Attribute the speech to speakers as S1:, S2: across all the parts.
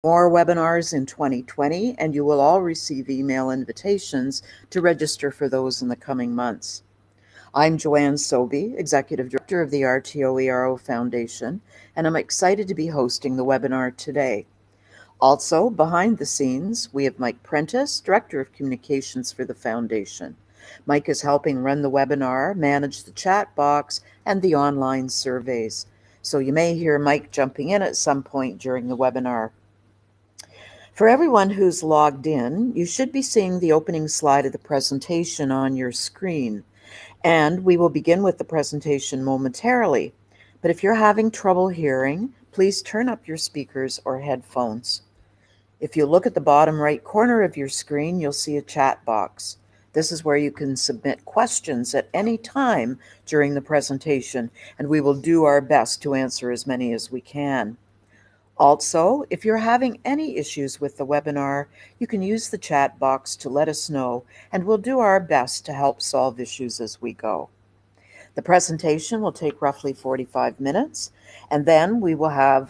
S1: More webinars in 2020, and you will all receive email invitations to register for those in the coming months. I'm Joanne Sobey, Executive Director of the ERO Foundation, and I'm excited to be hosting the webinar today. Also, behind the scenes, we have Mike Prentice, Director of Communications for the Foundation. Mike is helping run the webinar, manage the chat box, and the online surveys. So you may hear Mike jumping in at some point during the webinar. For everyone who's logged in, you should be seeing the opening slide of the presentation on your screen, and we will begin with the presentation momentarily. But if you're having trouble hearing, please turn up your speakers or headphones. If you look at the bottom right corner of your screen, you'll see a chat box. This is where you can submit questions at any time during the presentation, and we will do our best to answer as many as we can. Also, if you're having any issues with the webinar, you can use the chat box to let us know, and we'll do our best to help solve issues as we go. The presentation will take roughly 45 minutes, and then we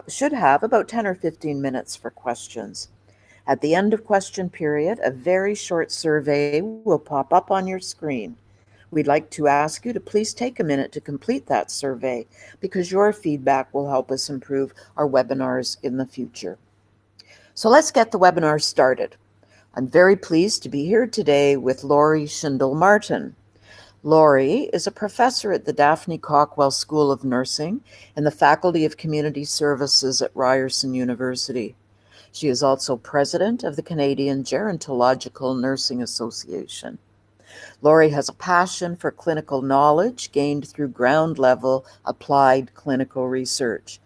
S1: should have about 10 or 15 minutes for questions. At the end of question period, a very short survey will pop up on your screen. We'd like to ask you to please take a minute to complete that survey because your feedback will help us improve our webinars in the future. So let's get the webinar started. I'm very pleased to be here today with Lori Schindel-Martin. Lori is a professor at the Daphne Cockwell School of Nursing and the Faculty of Community Services at Ryerson University. She is also president of the Canadian Gerontological Nursing Association. Lori has a passion for clinical knowledge gained through ground-level applied clinical research,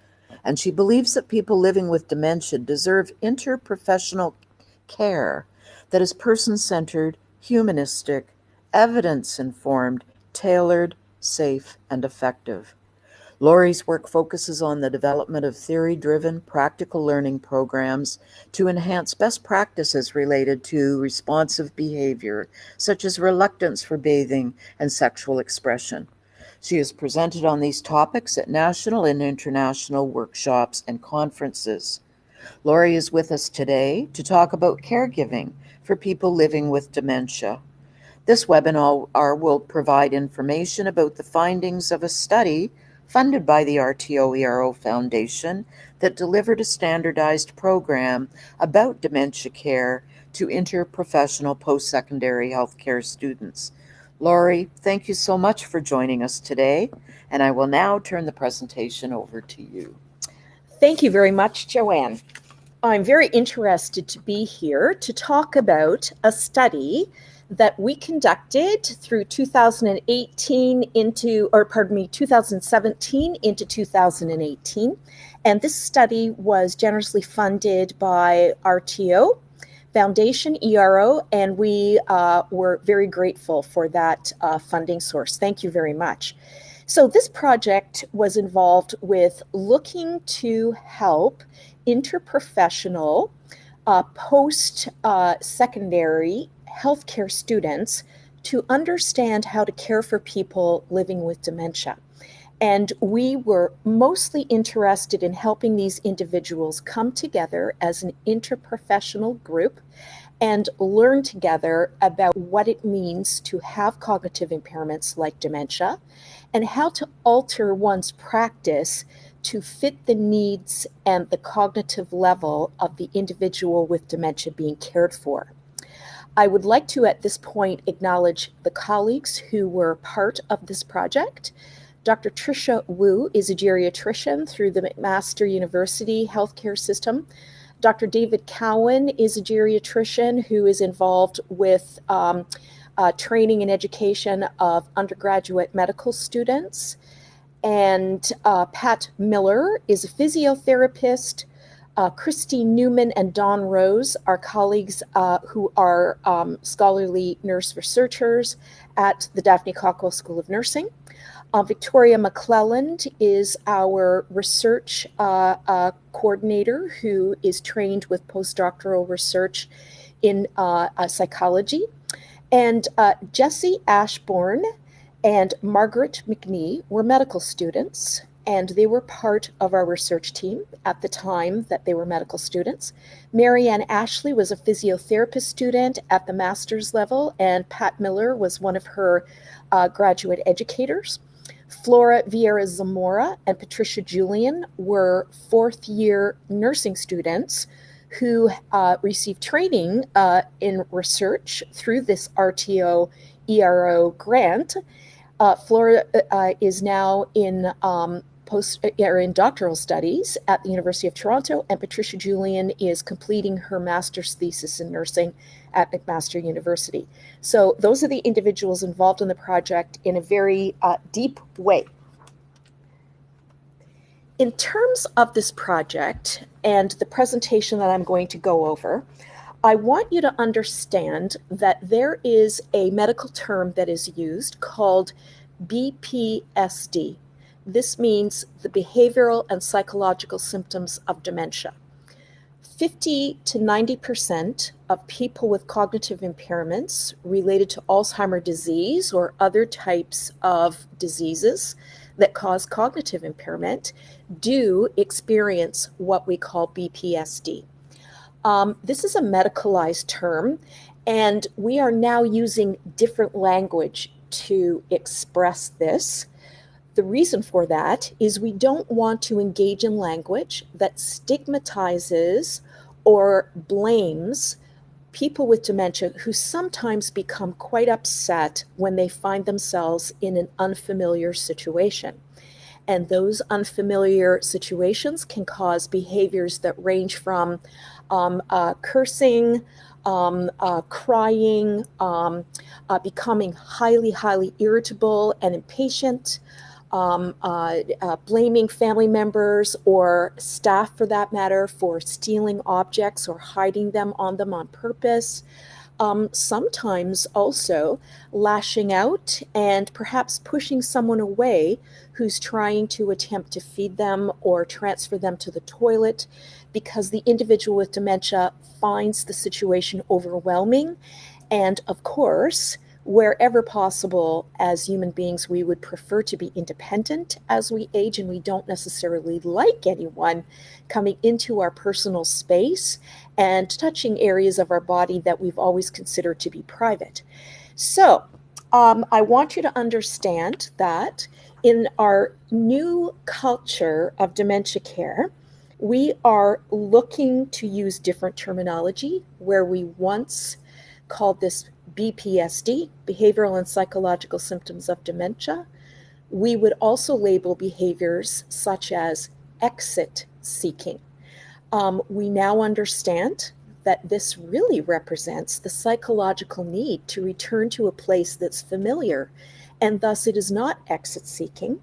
S1: and she believes that people living with dementia deserve interprofessional care that is person-centered, humanistic, evidence-informed, tailored, safe, and effective. Lori's work focuses on the development of theory-driven, practical learning programs to enhance best practices related to responsive behavior, such as reluctance for bathing and sexual expression. She has presented on these topics at national and international workshops and conferences. Lori is with us today to talk about caregiving for people living with dementia. This webinar will provide information about the findings of a study funded by the ERO Foundation that delivered a standardized program about dementia care to interprofessional post-secondary healthcare students. Lori, thank you so much for joining us today, and I will now turn the presentation over to you.
S2: Thank you very much, Joanne. I'm very interested to be here to talk about a study that we conducted through 2017 into 2018. And this study was generously funded by RTO Foundation, ERO, and we were very grateful for that funding source. Thank you very much. So this project was involved with looking to help interprofessional post-secondary healthcare students to understand how to care for people living with dementia. And we were mostly interested in helping these individuals come together as an interprofessional group and learn together about what it means to have cognitive impairments like dementia and how to alter one's practice to fit the needs and the cognitive level of the individual with dementia being cared for. I would like to, at this point, acknowledge the colleagues who were part of this project. Dr. Tricia Wu is a geriatrician through the McMaster University healthcare system. Dr. David Cowan is a geriatrician who is involved with training and education of undergraduate medical students. And Pat Miller is a physiotherapist. Christine Newman and Dawn Rose are colleagues who are scholarly nurse researchers at the Daphne Cockwell School of Nursing. Victoria McClelland is our research coordinator who is trained with postdoctoral research in psychology. And Jessie Ashbourne and Margaret McNee were medical students and they were part of our research team at the time that they were medical students. Marianne Ashley was a physiotherapist student at the master's level, and Pat Miller was one of her graduate educators. Flora Vieira Zamora and Patricia Julian were fourth-year nursing students who received training in research through this RTO ERO grant. Flora is now in in doctoral studies at the University of Toronto, and Patricia Julian is completing her master's thesis in nursing at McMaster University. So those are the individuals involved in the project in a very deep way. In terms of this project and the presentation that I'm going to go over, I want you to understand that there is a medical term that is used called BPSD. This means the behavioral and psychological symptoms of dementia. 50 to 90% of people with cognitive impairments related to Alzheimer's disease or other types of diseases that cause cognitive impairment do experience what we call BPSD. This is a medicalized term, and we are now using different language to express this. The reason for that is we don't want to engage in language that stigmatizes or blames people with dementia who sometimes become quite upset when they find themselves in an unfamiliar situation. And those unfamiliar situations can cause behaviors that range from cursing, crying, becoming highly irritable and impatient, blaming family members or staff, for that matter, for stealing objects or hiding them on purpose. Sometimes also lashing out and perhaps pushing someone away who's trying to attempt to feed them or transfer them to the toilet because the individual with dementia finds the situation overwhelming. And of course, wherever possible, as human beings, we would prefer to be independent as we age, and we don't necessarily like anyone coming into our personal space and touching areas of our body that we've always considered to be private. So I want you to understand that in our new culture of dementia care, we are looking to use different terminology. Where we once called this BPSD, behavioral and psychological symptoms of dementia, we would also label behaviors such as exit seeking. We now understand that this really represents the psychological need to return to a place that's familiar, and thus it is not exit seeking.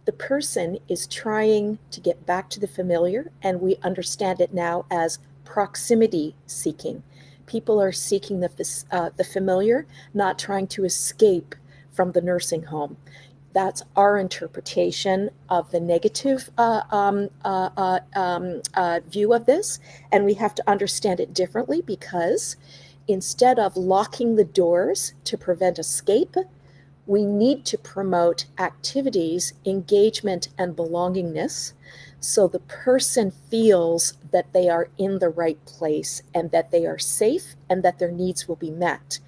S2: The person is trying to get back to the familiar, and we understand it now as proximity seeking. People are seeking the familiar, not trying to escape from the nursing home. That's our interpretation of the negative view of this, and we have to understand it differently because instead of locking the doors to prevent escape, we need to promote activities, engagement, and belongingness so the person feels that they are in the right place and that they are safe and that their needs will be met.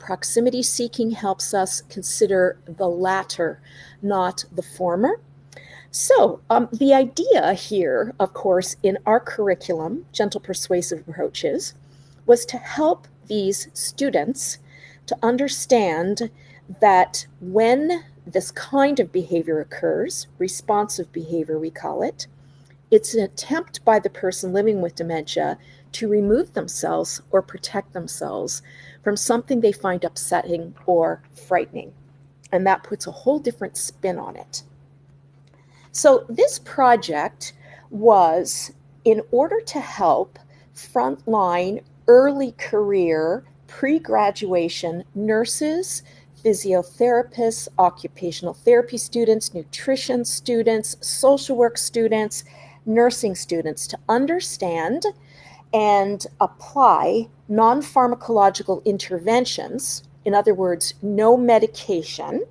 S2: Proximity seeking helps us consider the latter, not the former. So the idea here, of course, in our curriculum, Gentle Persuasive Approaches, was to help these students to understand that when this kind of behavior occurs, responsive behavior we call it, it's an attempt by the person living with dementia to remove themselves or protect themselves from something they find upsetting or frightening. And that puts a whole different spin on it. So this project was in order to help frontline, early career, pre-graduation nurses, physiotherapists, occupational therapy students, nutrition students, social work students, nursing students to understand and apply non-pharmacological interventions, in other words, no medication,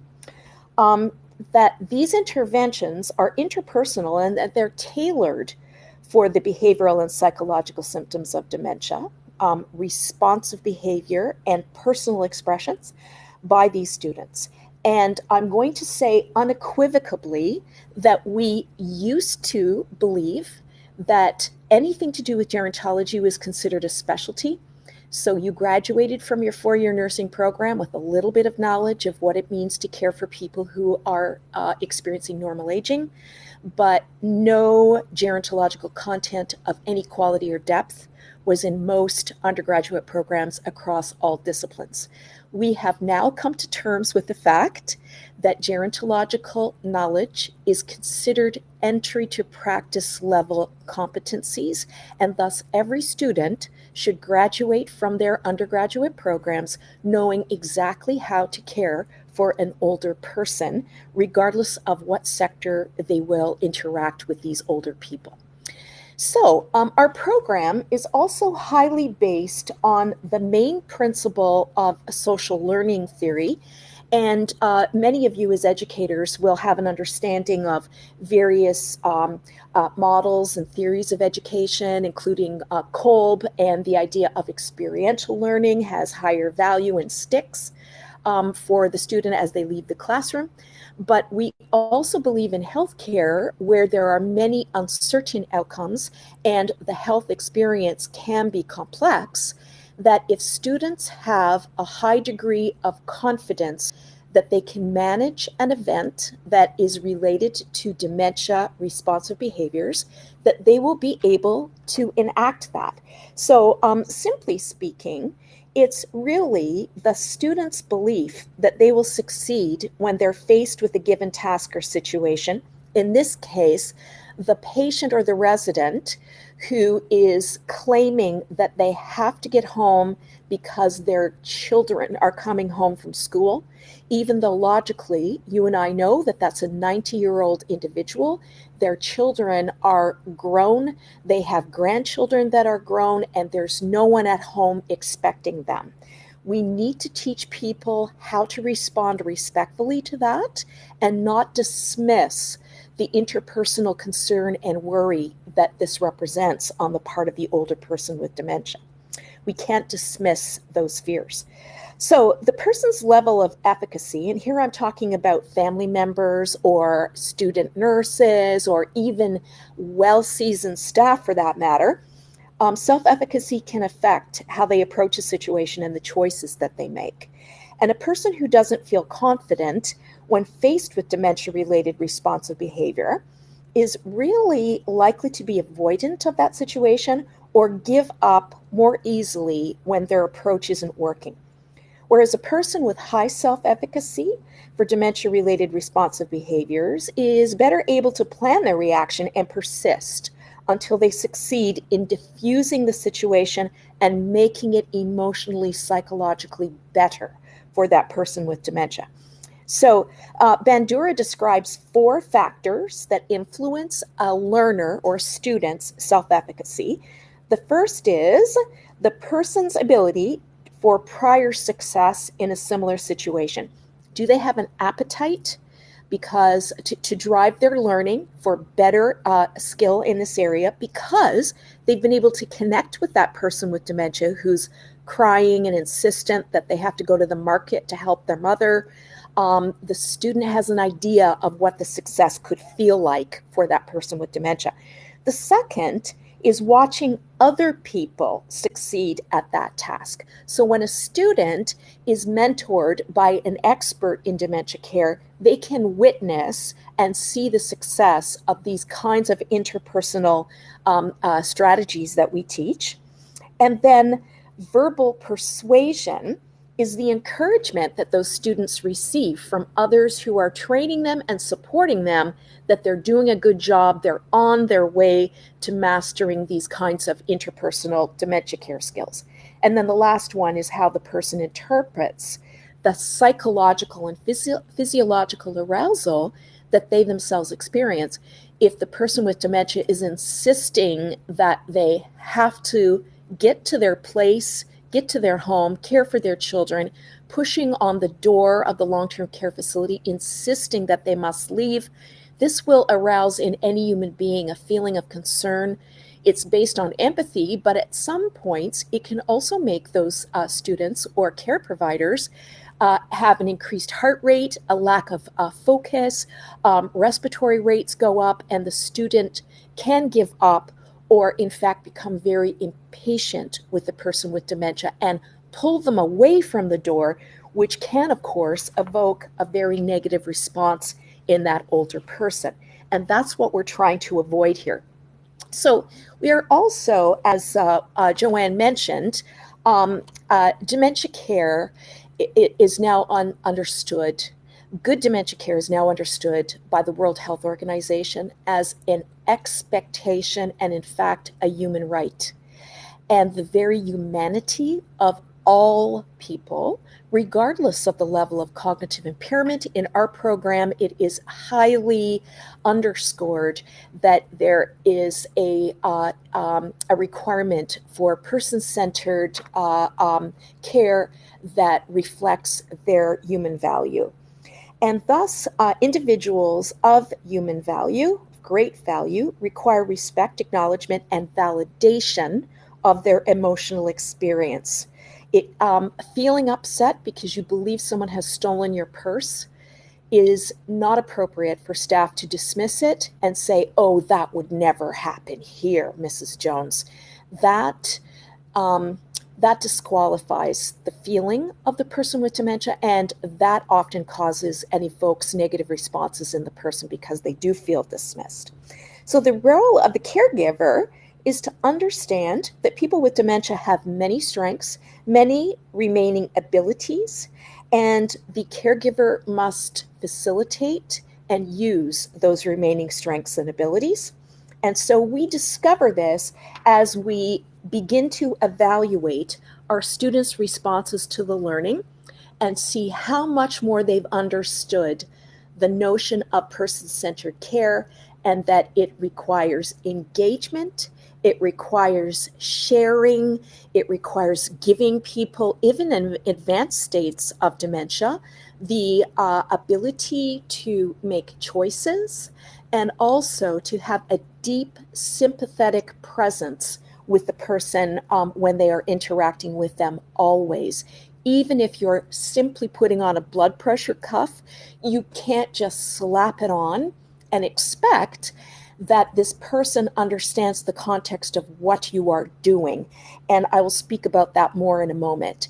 S2: that these interventions are interpersonal and that they're tailored for the behavioral and psychological symptoms of dementia, responsive behavior, and personal expressions by these students. And I'm going to say unequivocally that we used to believe that anything to do with gerontology was considered a specialty. So you graduated from your 4-year nursing program with a little bit of knowledge of what it means to care for people who are experiencing normal aging, but no gerontological content of any quality or depth was in most undergraduate programs across all disciplines. We have now come to terms with the fact that gerontological knowledge is considered entry to practice level competencies, and thus every student should graduate from their undergraduate programs knowing exactly how to care for an older person, regardless of what sector they will interact with these older people. So our program is also highly based on the main principle of social learning theory. And many of you as educators will have an understanding of various models and theories of education, including Kolb, and the idea of experiential learning has higher value and sticks for the student as they leave the classroom. But we also believe in healthcare, where there are many uncertain outcomes and the health experience can be complex, that if students have a high degree of confidence that they can manage an event that is related to dementia responsive behaviors, that they will be able to enact that. So simply speaking, it's really the student's belief that they will succeed when they're faced with a given task or situation. In this case, the patient or the resident who is claiming that they have to get home because their children are coming home from school, even though logically you and I know that that's a 90-year-old individual. Their children are grown, they have grandchildren that are grown, and there's no one at home expecting them. We need to teach people how to respond respectfully to that and not dismiss the interpersonal concern and worry that this represents on the part of the older person with dementia. We can't dismiss those fears. So the person's level of efficacy, and here I'm talking about family members or student nurses or even well-seasoned staff for that matter, self-efficacy can affect how they approach a situation and the choices that they make. And a person who doesn't feel confident when faced with dementia-related responsive behavior is really likely to be avoidant of that situation or give up more easily when their approach isn't working. Whereas a person with high self-efficacy for dementia-related responsive behaviors is better able to plan their reaction and persist until they succeed in diffusing the situation and making it emotionally, psychologically better for that person with dementia. So Bandura describes 4 factors that influence a learner or student's self-efficacy. The first is the person's ability for prior success in a similar situation. Do they have an appetite because to drive their learning for better skill in this area because they've been able to connect with that person with dementia who's crying and insistent that they have to go to the market to help their mother. The student has an idea of what the success could feel like for that person with dementia. The second is watching other people succeed at that task. So when a student is mentored by an expert in dementia care, they can witness and see the success of these kinds of interpersonal strategies that we teach. And then verbal persuasion is the encouragement that those students receive from others who are training them and supporting them that they're doing a good job, they're on their way to mastering these kinds of interpersonal dementia care skills. And then the last one is how the person interprets the psychological and physiological arousal that they themselves experience. If the person with dementia is insisting that they have to get to their place, get to their home, care for their children, pushing on the door of the long-term care facility, insisting that they must leave. This will arouse in any human being a feeling of concern. It's based on empathy, but at some points, it can also make those students or care providers have an increased heart rate, a lack of focus, respiratory rates go up, and the student can give up or in fact become very impatient with the person with dementia and pull them away from the door, which can, of course, evoke a very negative response in that older person. And that's what we're trying to avoid here. So we are also, as Joanne mentioned, dementia care is now understood. Good dementia care is now understood by the World Health Organization as an expectation and, in fact, a human right. And the very humanity of all people, regardless of the level of cognitive impairment. In our program, it is highly underscored that there is a requirement for person-centered care that reflects their human value. And thus, individuals of human value, great value, require respect, acknowledgement, and validation of their emotional experience. Feeling upset because you believe someone has stolen your purse is not appropriate for staff to dismiss it and say, oh, that would never happen here, Mrs. Jones. That disqualifies the feeling of the person with dementia, and that often causes and evokes negative responses in the person because they do feel dismissed. So the role of the caregiver is to understand that people with dementia have many strengths, many remaining abilities, and the caregiver must facilitate and use those remaining strengths and abilities. And so we discover this as we begin to evaluate our students' responses to the learning and see how much more they've understood the notion of person-centered care, and that it requires engagement, it requires sharing, it requires giving people, even in advanced states of dementia, the ability to make choices and also to have a deep sympathetic presence with the person when they are interacting with them always. Even if you're simply putting on a blood pressure cuff, you can't just slap it on and expect that this person understands the context of what you are doing. And I will speak about that more in a moment.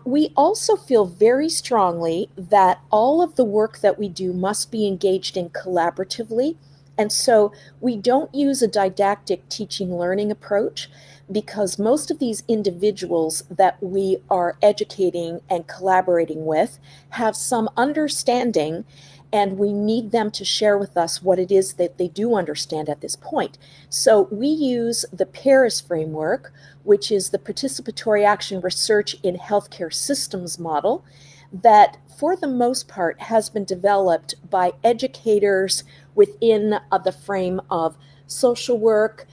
S2: We also feel very strongly that all of the work that we do must be engaged in collaboratively. And so we don't use a didactic teaching learning approach, because most of these individuals that we are educating and collaborating with have some understanding, and we need them to share with us what it is that they do understand at this point. So we use the PARIS framework, which is the Participatory Action Research in Healthcare Systems model, that for the most part has been developed by educators within the frame of social work,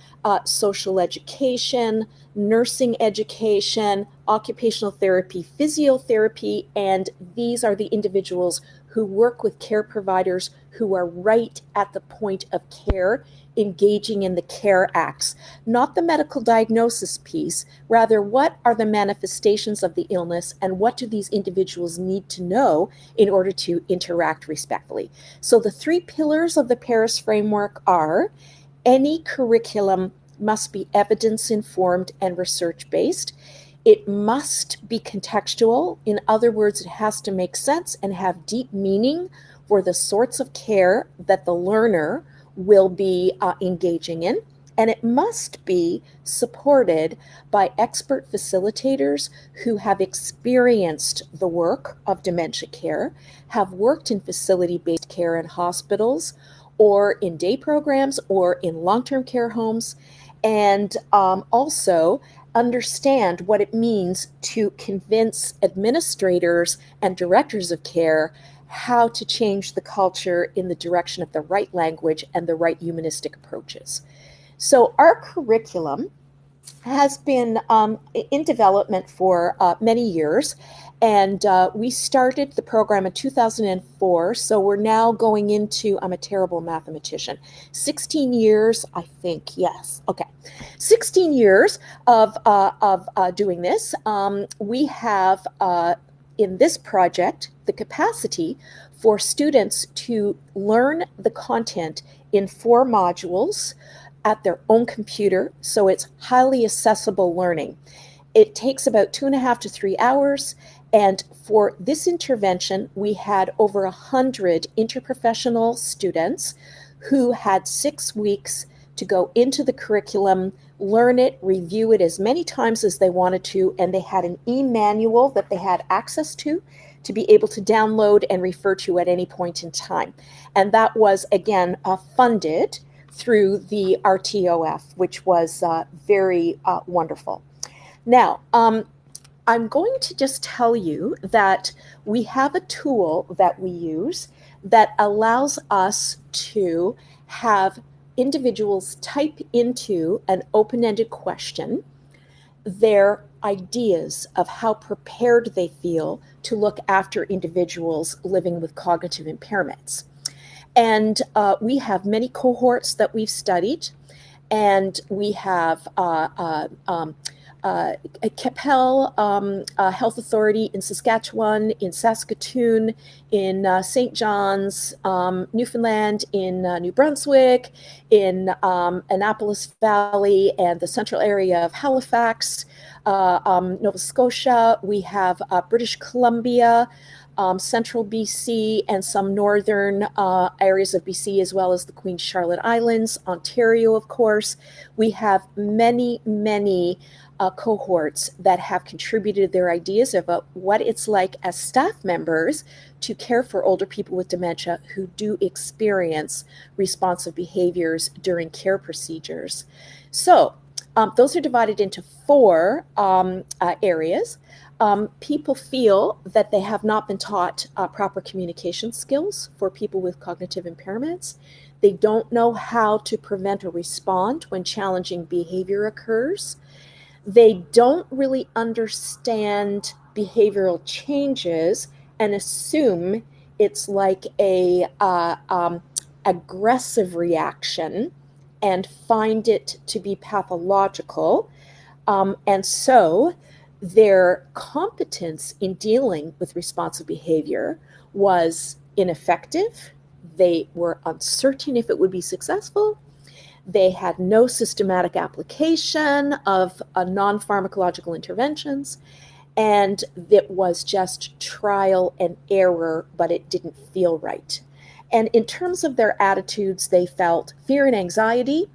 S2: social education, nursing education, occupational therapy, physiotherapy, and these are the individuals who work with care providers who are right at the point of care, engaging in the care acts, not the medical diagnosis piece, rather what are the manifestations of the illness and what do these individuals need to know in order to interact respectfully. So the three pillars of the PARIS framework are: any curriculum must be evidence-informed and research-based. It must be contextual. In other words, it has to make sense and have deep meaning for the sorts of care that the learner will be engaging in. And it must be supported by expert facilitators who have experienced the work of dementia care, have worked in facility-based care in hospitals, or in day programs, or in long-term care homes, and also understand what it means to convince administrators and directors of care how to change the culture in the direction of the right language and the right humanistic approaches. So our curriculum has been in development for many years, And we started the program in 2004, so we're now going into, I'm a terrible mathematician, 16 years, I think, yes, okay. 16 years of doing this. We have, in this project, the capacity for students to learn the content in 4 modules at their own computer, so it's highly accessible learning. It takes about 2.5 to 3 hours, and for this intervention, we had over 100 interprofessional students who had 6 weeks to go into the curriculum, learn it, review it as many times as they wanted to, and they had an e-manual that they had access to be able to download and refer to at any point in time. And that was, again, funded through the RTOF, which was very wonderful. Now, I'm going to just tell you that we have a tool that we use that allows us to have individuals type into an open-ended question their ideas of how prepared they feel to look after individuals living with cognitive impairments. And we have many cohorts that we've studied, and we have Capel Health Authority in Saskatchewan, in Saskatoon, in St. John's, Newfoundland, in New Brunswick, in Annapolis Valley and the central area of Halifax, Nova Scotia. We have British Columbia, central BC, and some northern areas of BC, as well as the Queen Charlotte Islands, Ontario, of course. We have many, many cohorts that have contributed their ideas about what it's like as staff members to care for older people with dementia who do experience responsive behaviors during care procedures. So those are divided into 4 areas. People feel that they have not been taught proper communication skills for people with cognitive impairments. They don't know how to prevent or respond when challenging behavior occurs. They don't really understand behavioral changes and assume it's like a aggressive reaction and find it to be pathological. And so their competence in dealing with responsive behavior was ineffective. They were uncertain if it would be successful. They had no systematic application of non-pharmacological interventions, and it was just trial and error, but it didn't feel right. And in terms of their attitudes, they felt fear and anxiety.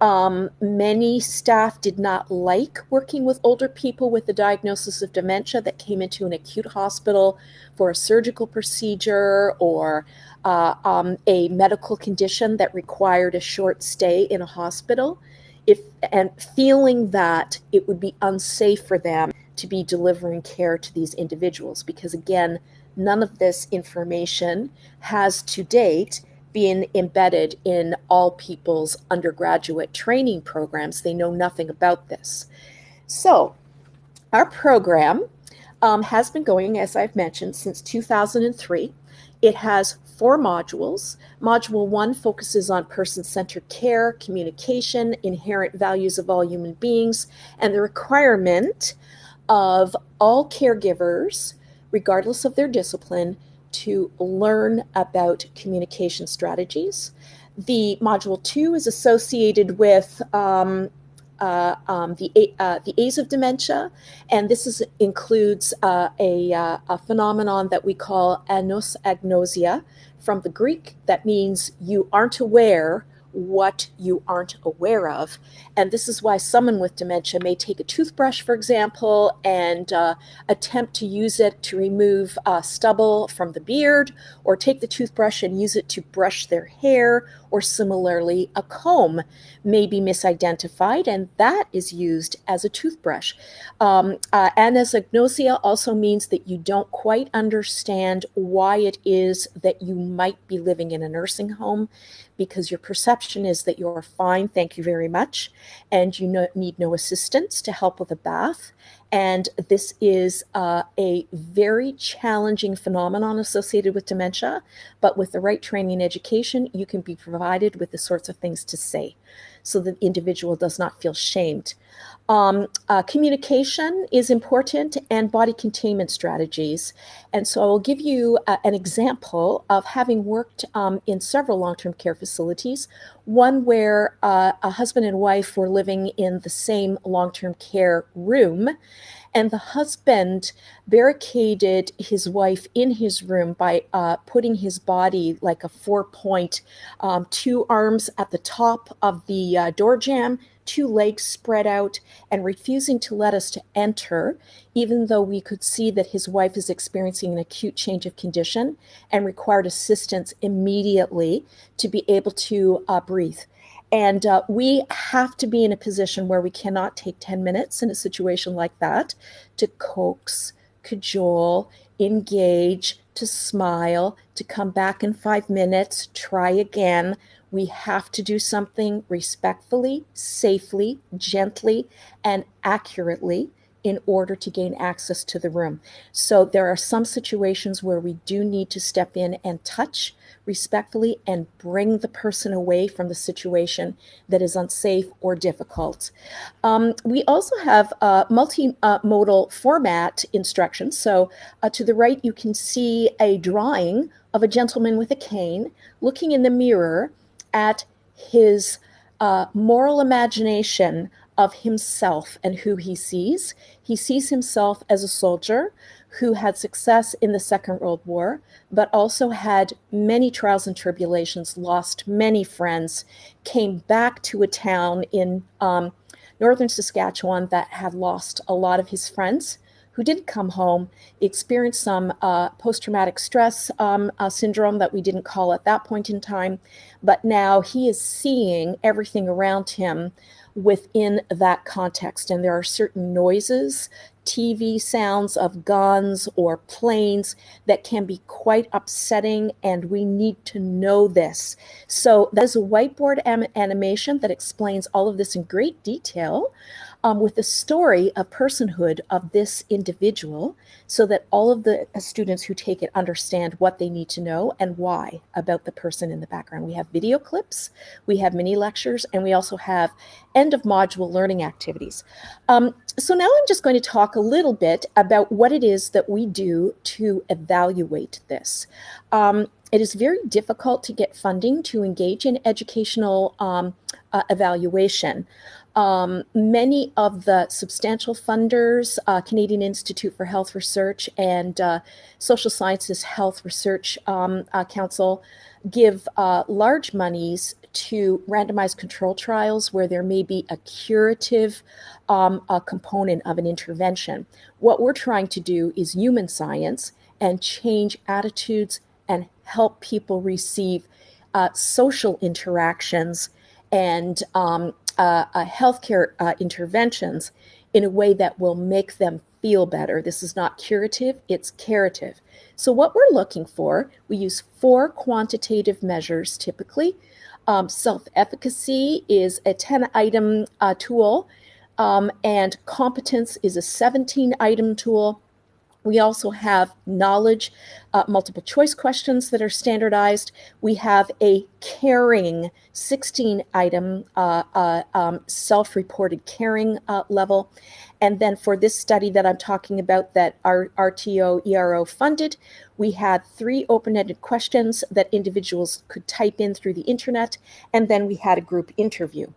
S2: Many staff did not like working with older people with the diagnosis of dementia that came into an acute hospital for a surgical procedure or a medical condition that required a short stay in a hospital, and feeling that it would be unsafe for them to be delivering care to these individuals, because again, none of this information has to date been embedded in all people's undergraduate training programs. They know nothing about this. So our program has been going, as I've mentioned, since 2003. It has 4 modules. Module 1 focuses on person-centered care, communication, inherent values of all human beings, and the requirement of all caregivers, regardless of their discipline, to learn about communication strategies. The module 2 is associated with the A's of dementia, and this includes a phenomenon that we call anosognosia from the Greek, that means you aren't aware what you aren't aware of. And this is why someone with dementia may take a toothbrush, for example, and attempt to use it to remove stubble from the beard, or take the toothbrush and use it to brush their hair, or similarly, a comb may be misidentified, and that is used as a toothbrush. Anosognosia also means that you don't quite understand why it is that you might be living in a nursing home, because your perception is that you're fine, thank you very much, and you need no assistance to help with a bath. And this is a very challenging phenomenon associated with dementia, but with the right training and education, you can be provided with the sorts of things to say so that the individual does not feel shamed. Communication is important, and body containment strategies. And so I will give you an example of having worked in several long-term care facilities, one where a husband and wife were living in the same long-term care room, and the husband barricaded his wife in his room by putting his body like a 4-point, 2 arms at the top of the door jamb, 2 legs spread out, and refusing to let us to enter, even though we could see that his wife is experiencing an acute change of condition and required assistance immediately to be able to breathe. And we have to be in a position where we cannot take 10 minutes in a situation like that to coax, cajole, engage, to smile, to come back in 5 minutes, try again. We have to do something respectfully, safely, gently, and accurately in order to gain access to the room. So there are some situations where we do need to step in and touch respectfully and bring the person away from the situation that is unsafe or difficult. We also have multimodal format instructions. So to the right, you can see a drawing of a gentleman with a cane looking in the mirror at his moral imagination of himself and who he sees. He sees himself as a soldier who had success in the Second World War, but also had many trials and tribulations, lost many friends, came back to a town in northern Saskatchewan that had lost a lot of his friends, who didn't come home, experienced some post-traumatic stress syndrome that we didn't call at that point in time, but now he is seeing everything around him within that context. And there are certain noises, TV sounds of guns or planes that can be quite upsetting, and we need to know this. So that is a whiteboard animation that explains all of this in great detail, with the story of personhood of this individual, so that all of the students who take it understand what they need to know and why about the person in the background. We have video clips, we have mini lectures, and we also have end of module learning activities. So now I'm just going to talk a little bit about what it is that we do to evaluate this. It is very difficult to get funding to engage in educational evaluation. Many of the substantial funders, Canadian Institute for Health Research and Social Sciences Health Research Council, give large monies to randomized control trials where there may be a curative component of an intervention. What we're trying to do is human science and change attitudes and help people receive social interactions and healthcare interventions in a way that will make them feel better. This is not curative, it's curative. So what we're looking for, we use 4 quantitative measures typically. Self-efficacy is a 10-item tool, and competence is a 17-item tool. We also have knowledge, multiple choice questions that are standardized. We have a caring 16-item self-reported caring level. And then for this study that I'm talking about that our RTO ERO funded, we had 3 open-ended questions that individuals could type in through the internet, and then we had a group interview.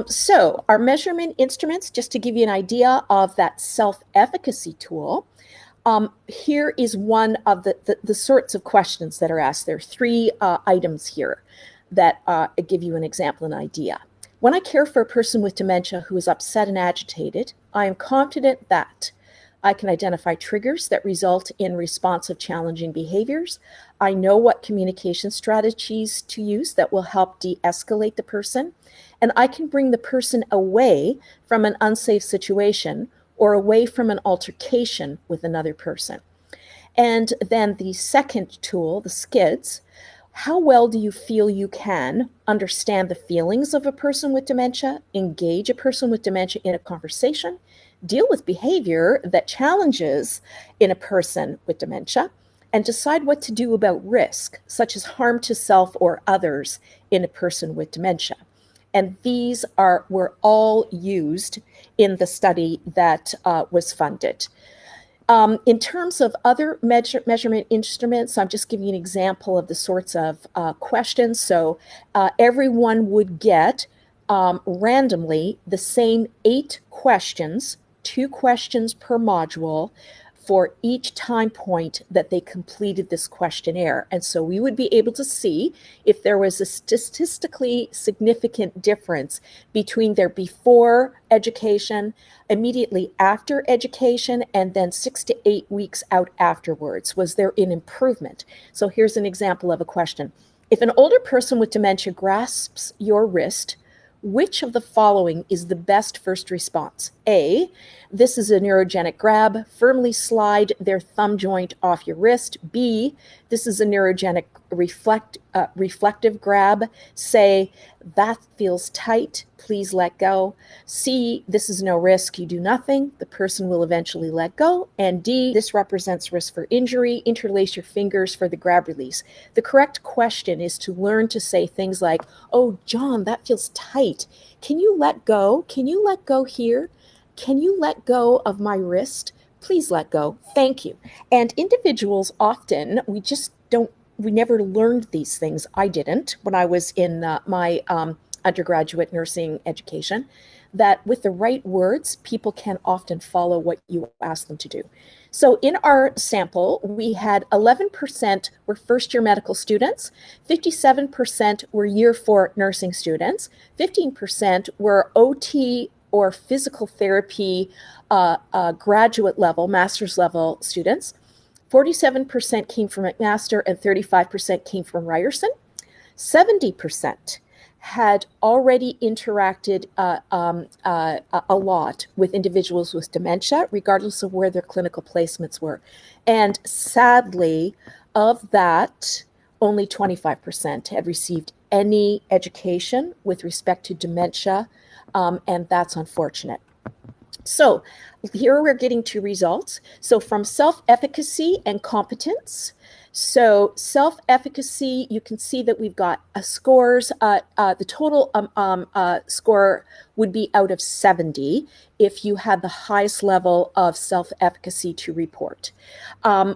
S2: So our measurement instruments, just to give you an idea of that self-efficacy tool, here is one of the sorts of questions that are asked. There are 3 items here that give you an example, an idea. When I care for a person with dementia who is upset and agitated, I am confident that I can identify triggers that result in responsive challenging behaviors. I know what communication strategies to use that will help de-escalate the person, and I can bring the person away from an unsafe situation or away from an altercation with another person. And then the second tool, the SKIDS, how well do you feel you can understand the feelings of a person with dementia, engage a person with dementia in a conversation, deal with behavior that challenges in a person with dementia, and decide what to do about risk, such as harm to self or others in a person with dementia. And these were all used in the study that was funded. In terms of other measurement instruments, I'm just giving you an example of the sorts of questions. So everyone would get randomly the same 8 questions, 2 questions per module, for each time point that they completed this questionnaire. And so we would be able to see if there was a statistically significant difference between their before education, immediately after education, and then 6 to 8 weeks out afterwards. Was there an improvement? So here's an example of a question. If an older person with dementia grasps your wrist, which of the following is the best first response? A, this is a neurogenic grab. Firmly slide their thumb joint off your wrist. B, this is a neurogenic reflective grab. Say, that feels tight. Please let go. C, this is no risk. You do nothing. The person will eventually let go. And D, this represents risk for injury. Interlace your fingers for the grab release. The correct question is to learn to say things like, oh, John, that feels tight. Can you let go? Can you let go here? Can you let go of my wrist? Please let go. Thank you. And individuals often, we never learned these things. I didn't when I was in my undergraduate nursing education, that with the right words, people can often follow what you ask them to do. So in our sample, we had 11% were first-year medical students, 57% were year 4 nursing students, 15% were OT or physical therapy graduate level, master's level students. 47% came from McMaster and 35% came from Ryerson. 70% had already interacted a lot with individuals with dementia, regardless of where their clinical placements were. And sadly, of that, only 25% had received any education with respect to dementia, and that's unfortunate. So here we're getting to results. So from self-efficacy and competence. So self-efficacy, you can see that we've got scores. The total score would be out of 70 if you had the highest level of self-efficacy to report.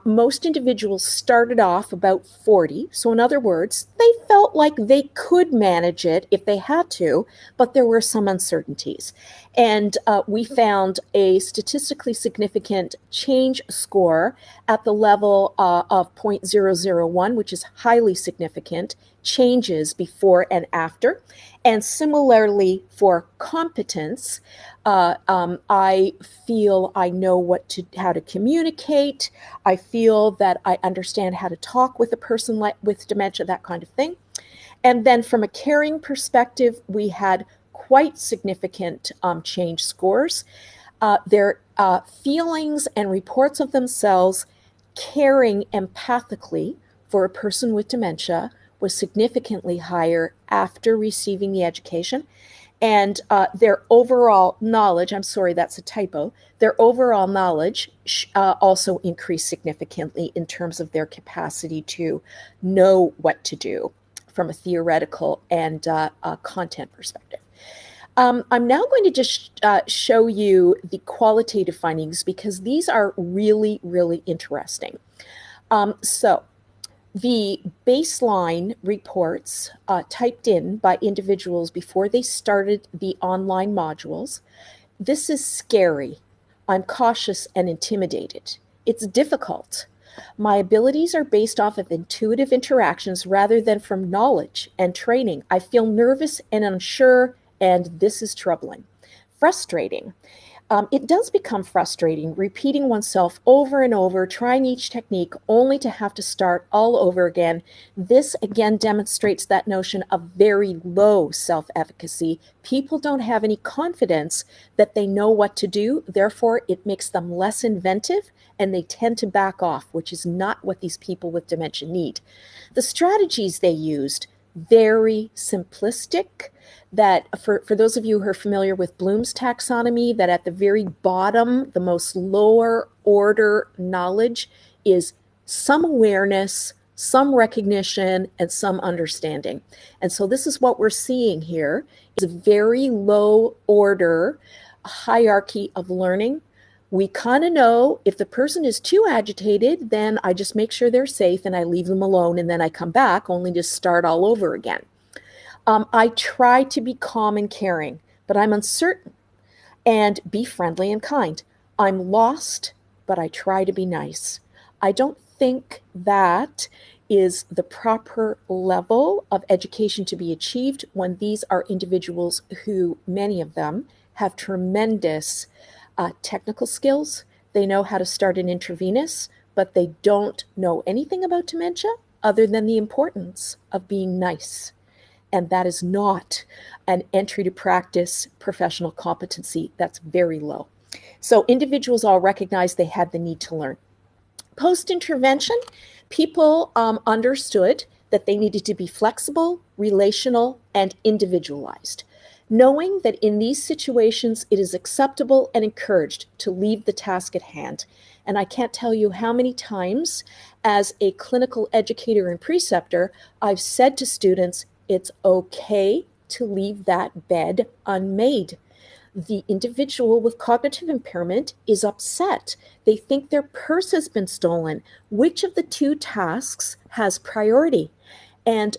S2: Most individuals started off about 40. So in other words, they felt like they could manage it if they had to, but there were some uncertainties. And we found a statistically significant change score at the level of 0.001, which is highly significant, changes before and after. And similarly for competence, I feel I know how to communicate. I feel that I understand how to talk with a person with dementia, that kind of thing. And then from a caring perspective, we had quite significant change scores. Their feelings and reports of themselves caring empathically for a person with dementia was significantly higher after receiving the education. And their overall knowledge, I'm sorry, that's a typo, their overall knowledge also increased significantly in terms of their capacity to know what to do from a theoretical and content perspective. I'm now going to just show you the qualitative findings because these are really, really interesting. So the baseline reports typed in by individuals before they started the online modules. This is scary. I'm cautious and intimidated. It's difficult. My abilities are based off of intuitive interactions rather than from knowledge and training. I feel nervous and unsure, and this is troubling. Frustrating. It does become frustrating repeating oneself over and over, trying each technique only to have to start all over again. This again demonstrates that notion of very low self-efficacy. People don't have any confidence that they know what to do. Therefore, it makes them less inventive and they tend to back off, which is not what these people with dementia need. The strategies they used: very simplistic, that for those of you who are familiar with Bloom's taxonomy, that at the very bottom, the most lower order knowledge is some awareness, some recognition, and some understanding. And so this is what we're seeing here, is a very low order hierarchy of learning. We kind of know if the person is too agitated, then I just make sure they're safe and I leave them alone, and then I come back only to start all over again. I try to be calm and caring, but I'm uncertain, and be friendly and kind. I'm lost, but I try to be nice. I don't think that is the proper level of education to be achieved when these are individuals who, many of them, have tremendous technical skills. They know how to start an intravenous, but they don't know anything about dementia other than the importance of being nice. And that is not an entry to practice professional competency. That's very low. So individuals all recognize they had the need to learn. Post-intervention, people understood that they needed to be flexible, relational, and individualized, knowing that in these situations it is acceptable and encouraged to leave the task at hand. And I can't tell you how many times as a clinical educator and preceptor, I've said to students, it's okay to leave that bed unmade. The individual with cognitive impairment is upset. They think their purse has been stolen. Which of the two tasks has priority? And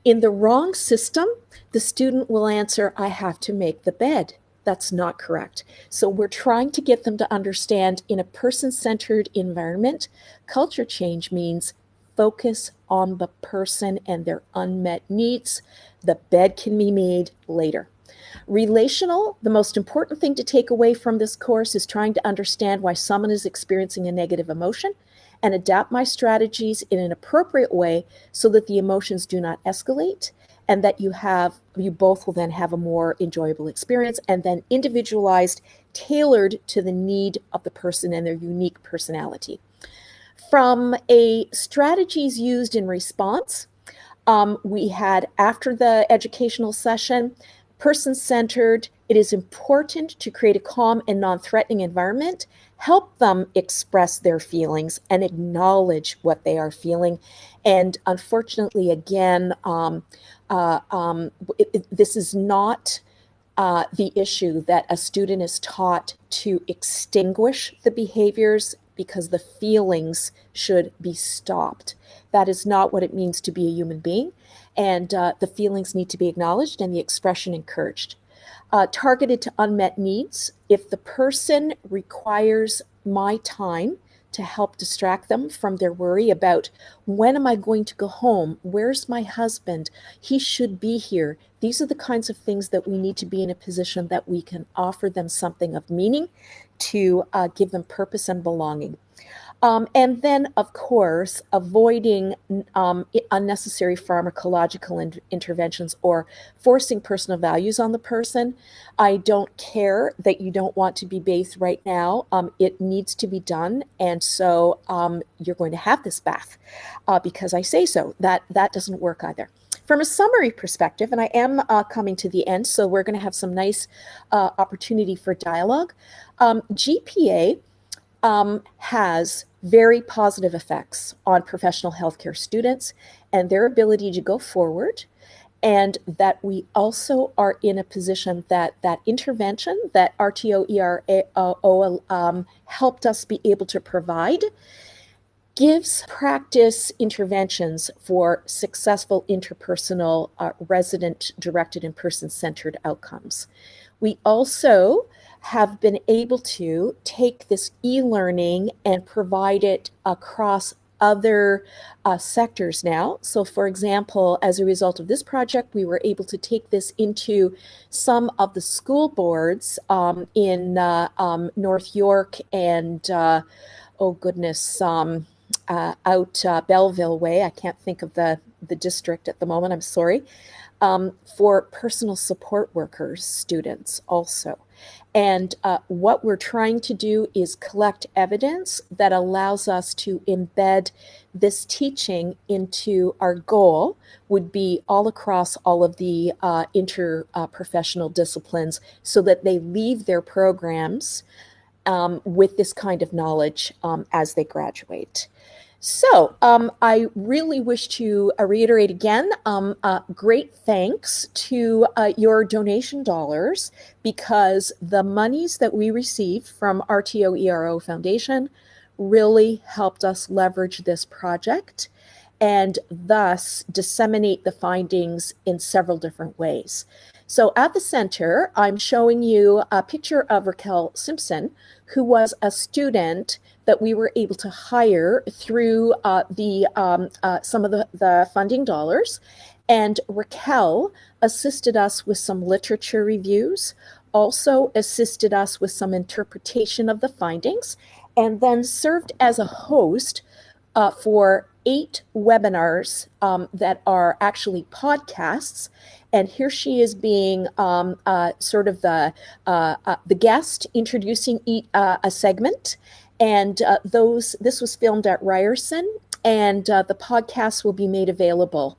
S2: in the wrong system, the student will answer, I have to make the bed. That's not correct. So we're trying to get them to understand, in a person-centered environment, culture change means focus on the person and their unmet needs. The bed can be made later. Relational, the most important thing to take away from this course is trying to understand why someone is experiencing a negative emotion and adapt my strategies in an appropriate way so that the emotions do not escalate, and that you both will then have a more enjoyable experience, and then individualized, tailored to the need of the person and their unique personality. From a strategies used in response, we had, after the educational session, person-centered. It is important to create a calm and non-threatening environment. Help them express their feelings and acknowledge what they are feeling. And unfortunately, again, this is not the issue that a student is taught to extinguish the behaviors, because the feelings should be stopped. That is not what it means to be a human being. And the feelings need to be acknowledged and the expression encouraged. Targeted to unmet needs. If the person requires my time to help distract them from their worry about, when am I going to go home? Where's my husband? He should be here. These are the kinds of things that we need to be in a position that we can offer them something of meaning to give them purpose and belonging. And then, of course, avoiding unnecessary pharmacological interventions or forcing personal values on the person. I don't care that you don't want to be bathed right now. It needs to be done. And so you're going to have this bath because I say so. That doesn't work either. From a summary perspective, and I am coming to the end, so we're going to have some nice opportunity for dialogue. GPA has very positive effects on professional healthcare students and their ability to go forward, and that we also are in a position that intervention that RTO ERO helped us be able to provide gives practice interventions for successful interpersonal, resident-directed and person-centered outcomes. We also have been able to take this e-learning and provide it across other sectors now. So for example, as a result of this project, we were able to take this into some of the school boards in North York and, out Belleville way. I can't think of the district at the moment, I'm sorry. For personal support workers, students also. And what we're trying to do is collect evidence that allows us to embed this teaching into our goal would be all across all of the interprofessional disciplines so that they leave their programs with this kind of knowledge as they graduate. So I really wish to reiterate again, great thanks to your donation dollars, because the monies that we received from RTO ERO Foundation really helped us leverage this project and thus disseminate the findings in several different ways. So at the center, I'm showing you a picture of Raquel Simpson, who was a student that we were able to hire through some of the funding dollars. And Raquel assisted us with some literature reviews, also assisted us with some interpretation of the findings, and then served as a host for 8 webinars that are actually podcasts. And here she is being sort of the guest introducing a segment. And this was filmed at Ryerson, and the podcasts will be made available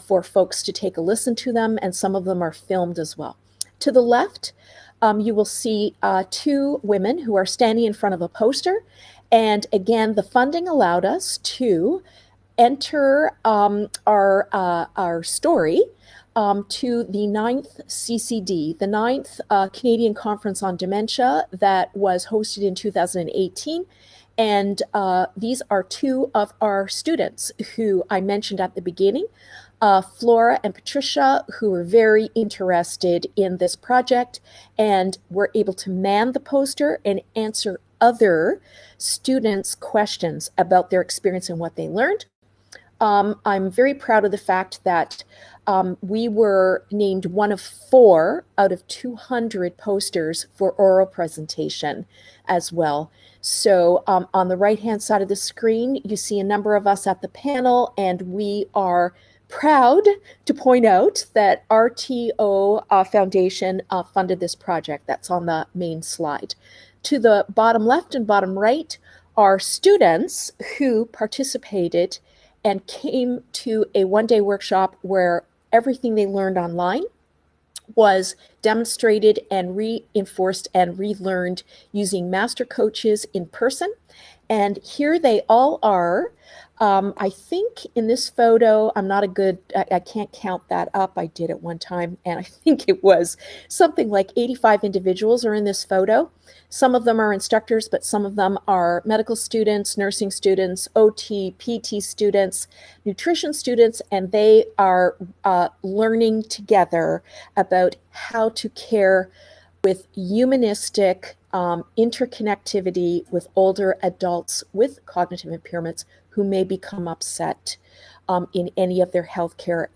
S2: for folks to take a listen to them, and some of them are filmed as well. To the left, you will see 2 women who are standing in front of a poster. And again, the funding allowed us to enter our story to the 9th CCD, the 9th Canadian Conference on Dementia that was hosted in 2018. And these are 2 of our students who I mentioned at the beginning, Flora and Patricia, who were very interested in this project and were able to man the poster and answer other students' questions about their experience and what they learned. I'm very proud of the fact that we were named one of 4 out of 200 posters for oral presentation as well. So on the right-hand side of the screen, you see a number of us at the panel, and we are proud to point out that RTO Foundation funded this project. That's on the main slide. To the bottom left and bottom right are students who participated and came to a one-day workshop where everything they learned online was demonstrated and reinforced and relearned using master coaches in person. And here they all are. I think in this photo, I can't count that up. I did at one time, and I think it was something like 85 individuals are in this photo. Some of them are instructors, but some of them are medical students, nursing students, OT, PT students, nutrition students, and they are learning together about how to care with humanistic interconnectivity with older adults with cognitive impairments who may become upset in any of their healthcare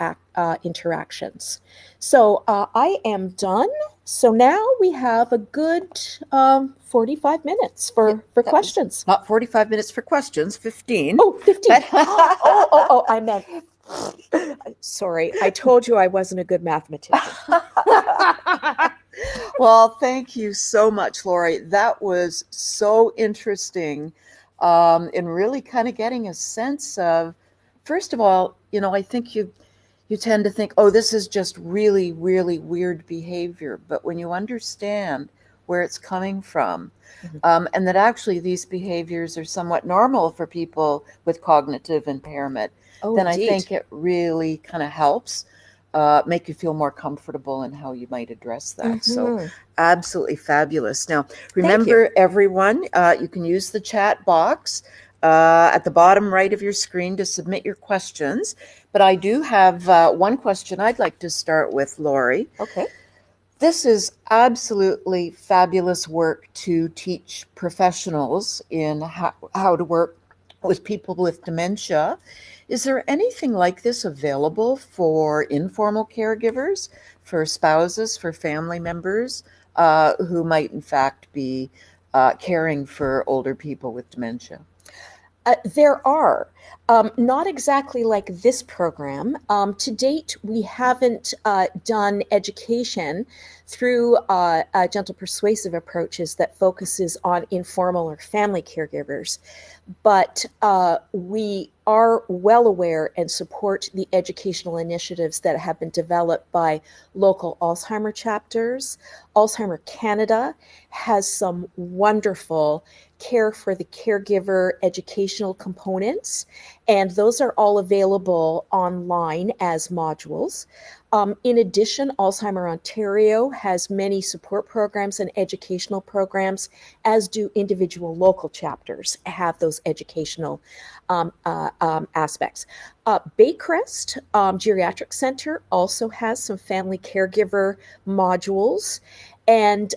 S2: interactions. So I am done. So now we have a good 45 minutes for questions.
S1: Not 45 minutes for questions, 15.
S2: Oh, 15. I meant, sorry, I told you I wasn't a good mathematician.
S1: Well, thank you so much, Lori. That was so interesting in really kind of getting a sense of, first of all, I think you tend to think, oh, this is just really, really weird behavior. But when you understand where it's coming from, and that actually these behaviors are somewhat normal for people with cognitive impairment, then indeed. I think it really kind of helps make you feel more comfortable in how you might address that. So absolutely fabulous. Now, remember, everyone, you can use the chat box at the bottom right of your screen to submit your questions. But I do have one question I'd like to start with, Lori.
S2: Okay.
S1: This is absolutely fabulous work to teach professionals in how to work with people with dementia. Is there anything like this available for informal caregivers, for spouses, for family members who might in fact be caring for older people with dementia?
S2: There are. Not exactly like this program. To date, we haven't done education through gentle persuasive approaches that focuses on informal or family caregivers. But we are well aware and support the educational initiatives that have been developed by local Alzheimer chapters. Alzheimer Canada has some wonderful care for the caregiver educational components, and those are all available online as modules. In addition, Alzheimer Ontario has many support programs and educational programs, as do individual local chapters have those educational aspects. Baycrest Geriatric Center also has some family caregiver modules, and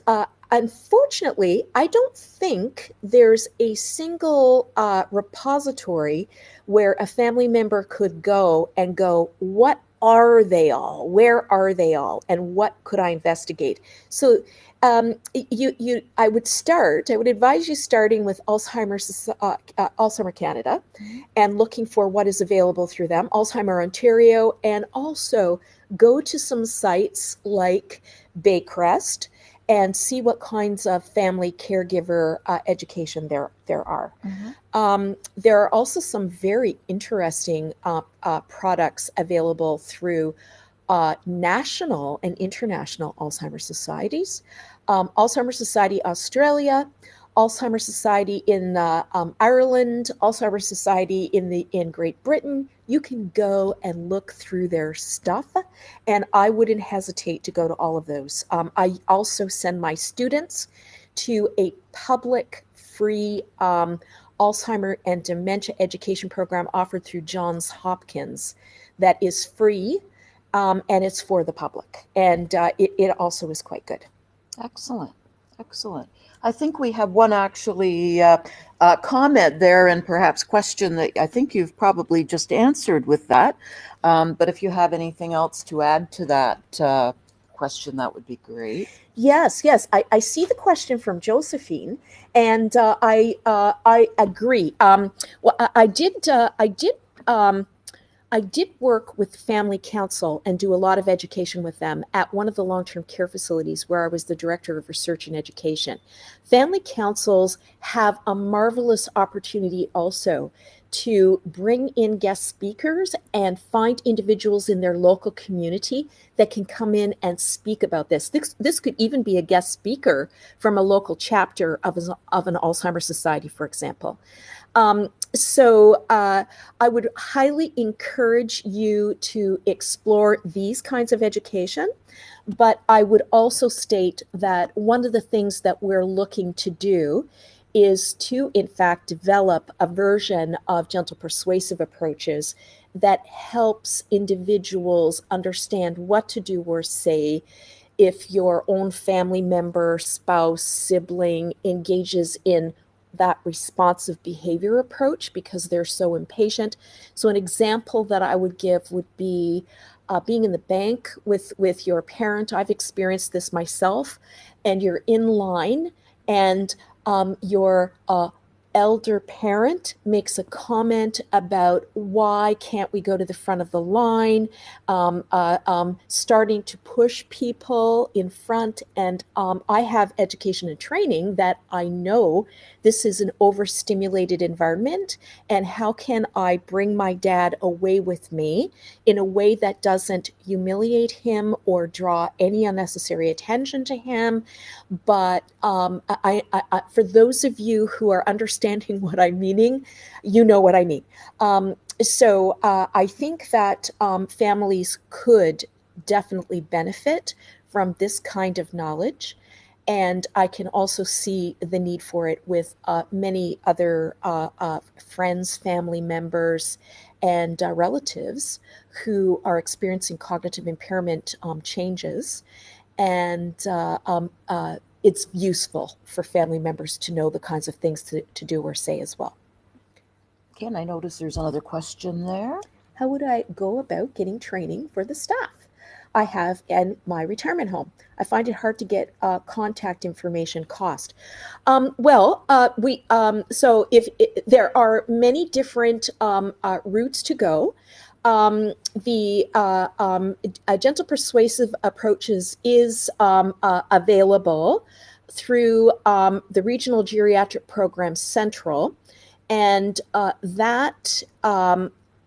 S2: unfortunately, I don't think there's a single repository where a family member could go and go, what are they all? Where are they all? And what could I investigate? So I would advise you starting with Alzheimer Canada and looking for what is available through them, Alzheimer Ontario, and also go to some sites like Baycrest and see what kinds of family caregiver education there are. There are also some very interesting products available through national and international Alzheimer's societies. Alzheimer's Society Australia, Alzheimer's Society in Ireland, Alzheimer's Society in Great Britain. You can go and look through their stuff, and I wouldn't hesitate to go to all of those. I also send my students to a public free Alzheimer and dementia education program offered through Johns Hopkins that is free, and it's for the public, and it also is quite good.
S1: Excellent. Excellent. I think we have one actually comment there and perhaps question that I think you've probably just answered with that. But if you have anything else to add to that question, that would be great.
S2: Yes. I see the question from Josephine, and I agree. I did work with Family Council and do a lot of education with them at one of the long-term care facilities where I was the director of research and education. Family councils have a marvelous opportunity also to bring in guest speakers and find individuals in their local community that can come in and speak about this. This could even be a guest speaker from a local chapter of an Alzheimer's society, for example. So I would highly encourage you to explore these kinds of education, but I would also state that one of the things that we're looking to do is to, in fact, develop a version of gentle persuasive approaches that helps individuals understand what to do or say if your own family member, spouse, sibling engages in that responsive behavior approach because they're so impatient. So an example that I would give would be being in the bank with your parent. I've experienced this myself, and you're in line, and your elder parent makes a comment about why can't we go to the front of the line, starting to push people in front. And I have education and training that I know this is an overstimulated environment, and how can I bring my dad away with me in a way that doesn't humiliate him or draw any unnecessary attention to him. But for those of you who are understanding what I'm meaning, you know what I mean. So I think that families could definitely benefit from this kind of knowledge. And I can also see the need for it with many other friends, family members, and relatives who are experiencing cognitive impairment changes. And it's useful for family members to know the kinds of things to do or say as well.
S1: Okay, and I notice there's another question there.
S2: How would I go about getting training for the staff? I have in my retirement home. I find it hard to get contact information cost. So there are many different routes to go. The Gentle Persuasive Approaches is available through the Regional Geriatric Program Central, and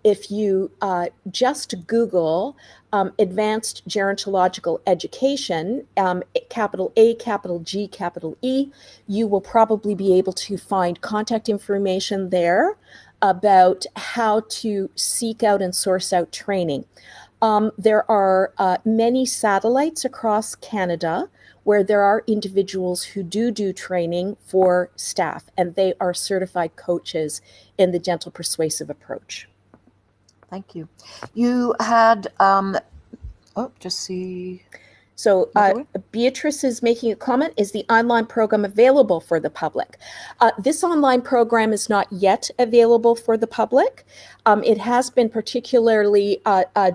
S2: if you just Google advanced gerontological education, capital A, capital G, capital E, you will probably be able to find contact information there about how to seek out and source out training. There are many satellites across Canada where there are individuals who do training for staff, and they are certified coaches in the Gentle Persuasive Approach.
S1: Thank you. You had,
S2: So Beatrice is making a comment, is the online program available for the public? This online program is not yet available for the public. It has been particularly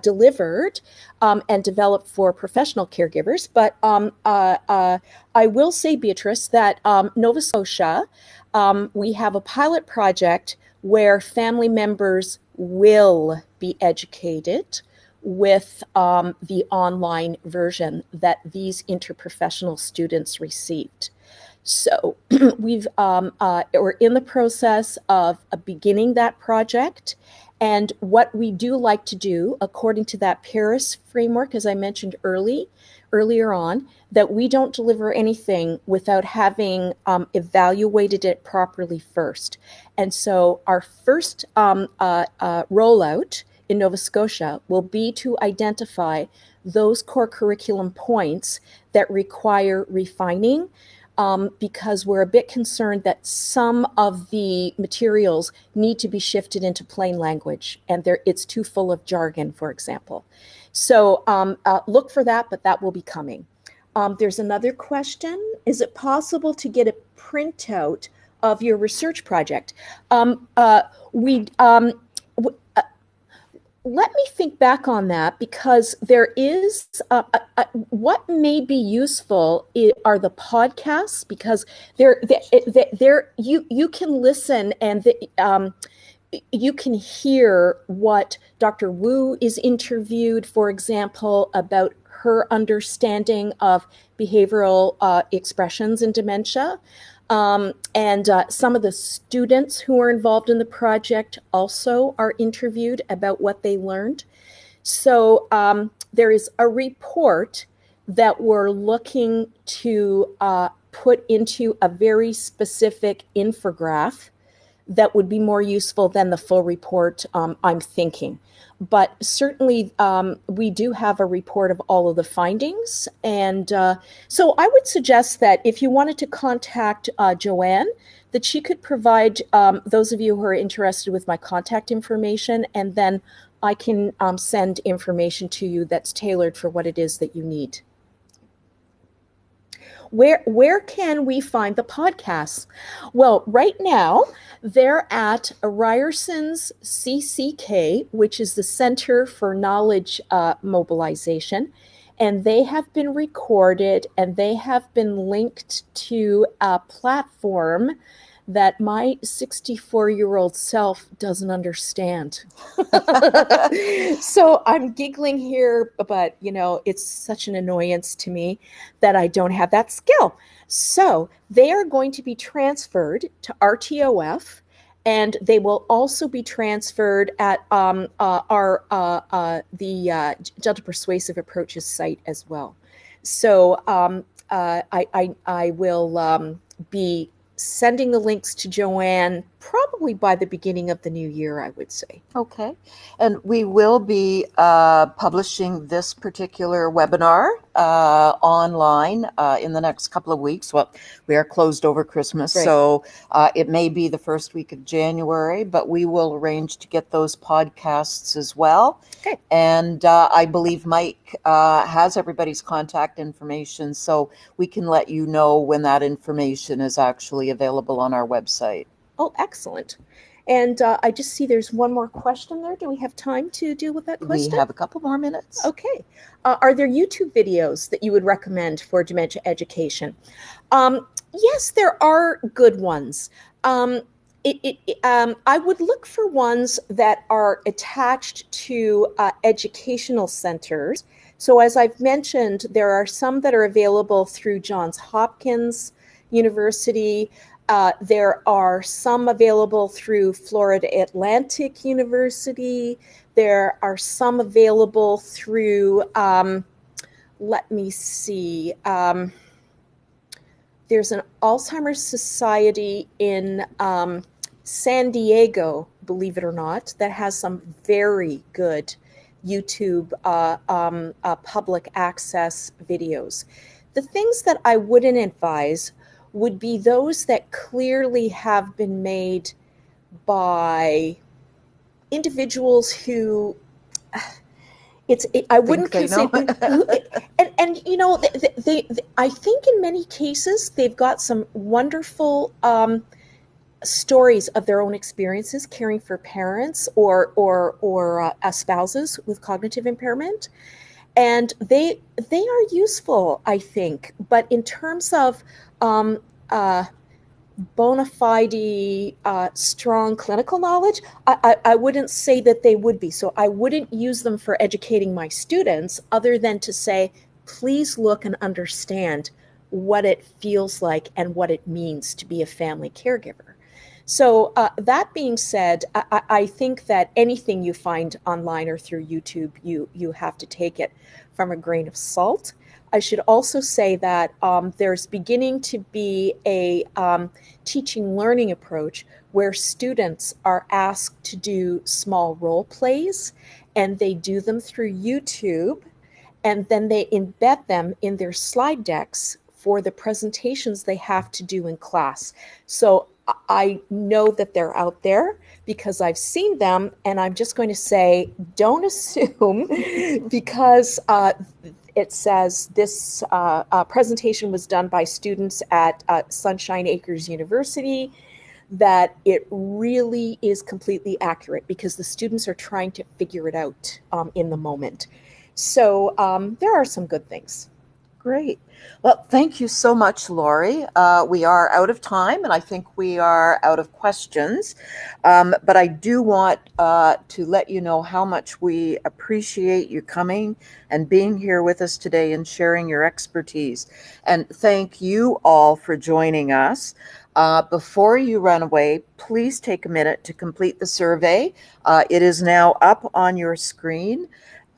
S2: delivered and developed for professional caregivers. But I will say, Beatrice, that Nova Scotia, we have a pilot project where family members will be educated with the online version that these interprofessional students received. So we're in the process of beginning that project. And what we do like to do, according to that Paris framework, as I mentioned earlier on, that we don't deliver anything without having evaluated it properly first. And so our first rollout in Nova Scotia will be to identify those core curriculum points that require refining, because we're a bit concerned that some of the materials need to be shifted into plain language, and it's too full of jargon, for example. So look for that, but that will be coming. There's another question. Is it possible to get a printout of your research project? Let me think back on that, because there is what may be useful are the podcasts, because you can listen and you can hear what Dr. Wu is interviewed, for example, about her understanding of behavioral expressions in dementia. And some of the students who are involved in the project also are interviewed about what they learned. So there is a report that we're looking to put into a very specific infographic that would be more useful than the full report, I'm thinking. But certainly we do have a report of all of the findings. And so I would suggest that if you wanted to contact Joanne, that she could provide those of you who are interested with my contact information, and then I can send information to you that's tailored for what it is that you need. Where can we find the podcasts? Well, right now, they're at Ryerson's CCK, which is the Center for Knowledge Mobilization, and they have been recorded and they have been linked to a platform that my 64-year-old self doesn't understand. So I'm giggling here, but it's such an annoyance to me that I don't have that skill. So they are going to be transferred to RTOF, and they will also be transferred at the Gentle Persuasive Approaches site as well. So I will be sending the links to Joanne probably by the beginning of the new year, I would say.
S1: Okay. And we will be publishing this particular webinar online in the next couple of weeks. Well, we are closed over Christmas, right. So it may be the first week of January, but we will arrange to get those podcasts as well. Okay. And I believe Mike has everybody's contact information, so we can let you know when that information is actually available on our website.
S2: Oh, excellent. And I just see there's one more question there. Do we have time to deal with that question?
S1: We have a couple more minutes.
S2: Okay. Are there YouTube videos that you would recommend for dementia education? Yes, there are good ones. I would look for ones that are attached to educational centers. So as I've mentioned, there are some that are available through Johns Hopkins University. There are some available through Florida Atlantic University. There are some available through, let me see, there's an Alzheimer's Society in San Diego, believe it or not, that has some very good YouTube public access videos. The things that I wouldn't advise would be those that clearly have been made by individuals who I wouldn't consider, and you know, I think in many cases they've got some wonderful stories of their own experiences caring for parents or spouses with cognitive impairment, and they are useful, I think. But in terms of bona fide, strong clinical knowledge, I wouldn't say that they would be. So I wouldn't use them for educating my students, other than to say, please look and understand what it feels like and what it means to be a family caregiver. So that being said, I think that anything you find online or through YouTube, you have to take it from a grain of salt. I should also say that there's beginning to be a teaching learning approach where students are asked to do small role plays, and they do them through YouTube, and then they embed them in their slide decks for the presentations they have to do in class. So I know that they're out there because I've seen them, and I'm just going to say, don't assume because it says this presentation was done by students at Sunshine Acres University, that it really is completely accurate, because the students are trying to figure it out in the moment. So there are some good things.
S1: Great. Well, thank you so much, Lori. We are out of time, and I think we are out of questions. But I do want to let you know how much we appreciate you coming and being here with us today and sharing your expertise. And thank you all for joining us. Before you run away, please take a minute to complete the survey. It is now up on your screen.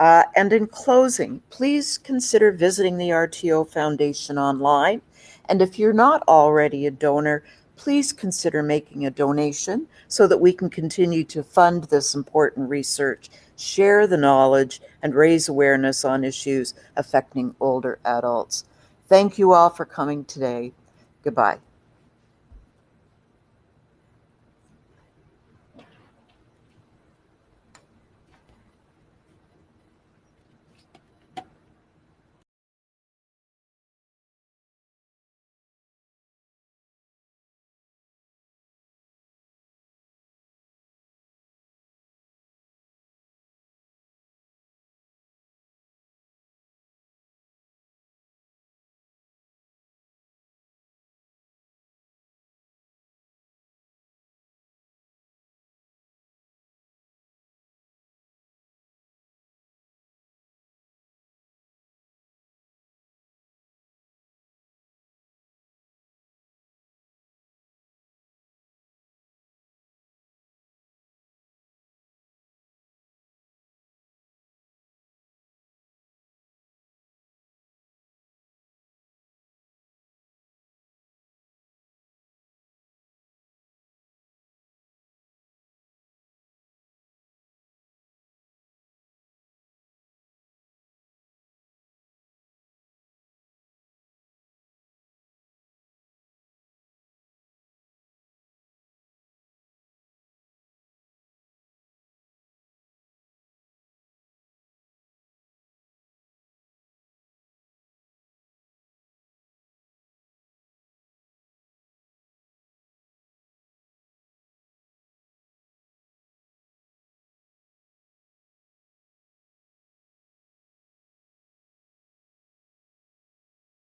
S1: And in closing, please consider visiting the RTO Foundation online. And if you're not already a donor, please consider making a donation so that we can continue to fund this important research, share the knowledge, and raise awareness on issues affecting older adults. Thank you all for coming today. Goodbye.